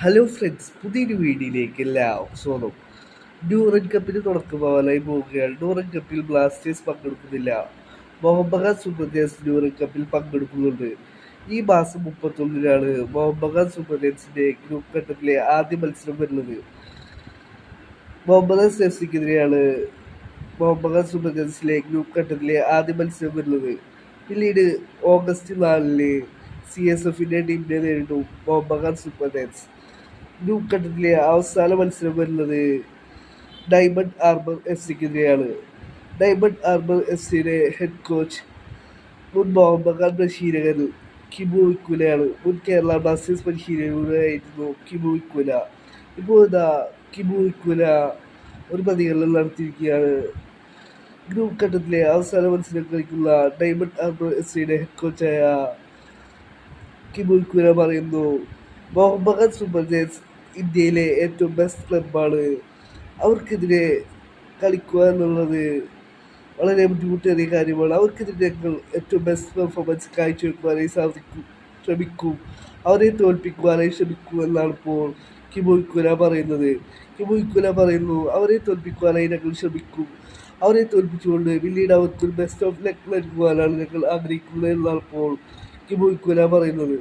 Hello friends, പുതിയൊരു വീഡിയോയിലേക്ക് എല്ലാവർക്കും സ്വാഗതം. ഡ്യൂറൻ കപ്പിന് തുടക്കമാവാനായി പോവുകയാണ്. ഡ്യൂറൻ കപ്പിൽ ബ്ലാസ്റ്റേഴ്സ് പങ്കെടുക്കുന്നില്ല. മുഹമ്മദ് സുബ്രജൻസ് ഡ്യൂറൻ കപ്പിൽ പങ്കെടുക്കുന്നുണ്ട്. ഈ മാസം 31-നാണ് മുഹമ്മദ് സുബ്രജൻസിന്റെ ഗ്രൂപ്പ് ഘട്ടത്തിലെ ആദ്യ മത്സരം വരുന്നത്. മുഹമ്മദ് എഫ്സിക്കെതിരെയാണ് മുഹമ്മദ് സുബ്രജൻസിലെ ഗ്രൂപ്പ് ഘട്ടത്തിലെ ആദ്യ മത്സരം വരുന്നത്. പിന്നീട് ഓഗസ്റ്റ് 4-ന് CSFന്റെ ടീമിനെ നേരിടും മുഹമ്മദ് സുബ്രജൻസ്. ഗ്രൂപ്പ് ഘട്ടത്തിലെ അവസാന മത്സരം വരുന്നത് ഡയമണ്ട് ഹാർബർ എഫ്സിക്കെതിരെയാണ്. ഡയമണ്ട് ഹാർബർ എഫ്സിയുടെ ഹെഡ് കോച്ച് മുൻ മുഹമ്മദ് പരിശീലകൻ കിമു ഇക്കുലയാണ്. മുൻ കേരള ബ്ലാസ്റ്റേഴ്സ് പരിശീലകനായിരുന്നു കിമു ഇക്കുല. ഇപ്പോൾ കിമു ഇക്കുല ഒരു പ്രതികരണം നടത്തിയിരിക്കുകയാണ്. ഗ്രൂപ്പ് ഘട്ടത്തിലെ അവസാന മത്സരം കളിക്കുന്ന ഡയമണ്ട് ഹാർബർ എഫ്സിയുടെ ഹെഡ് കോച്ചായ കിമു ഇക്കുല പറയുന്നു, മുഹമ്മദ് സുബ്രജൻസ് ഇന്ത്യയിലെ ഏറ്റവും ബെസ്റ്റ് ക്ലബ്ബാണ്. അവർക്കെതിരെ കളിക്കുക എന്നുള്ളത് വളരെ ബുദ്ധിമുട്ടേറിയ കാര്യമാണ്. അവർക്കെതിരെ ഞങ്ങൾ ഏറ്റവും ബെസ്റ്റ് പെർഫോമൻസ് കാഴ്ചവെക്കുവാനായി ശ്രമിക്കും, അവരെ തോൽപ്പിക്കുവാനായി ശ്രമിക്കും എന്നാണ് ഇപ്പോൾ കിമു ഇക്കുല പറയുന്നത്. കിമു ഇക്കുല പറയുന്നു, അവരെ തോൽപ്പിക്കുവാനായി ഞങ്ങൾ ശ്രമിക്കും, അവരെ തോൽപ്പിച്ചുകൊണ്ട് പിന്നീട് അവർക്കൊരു ബെസ്റ്റ് ഓഫ് ലക്ക് നൽകുവാനാണ് ഞങ്ങൾ ആഗ്രഹിക്കുന്നത് എന്നാണ് ഇപ്പോൾ കിമു ഇക്കുല പറയുന്നത്.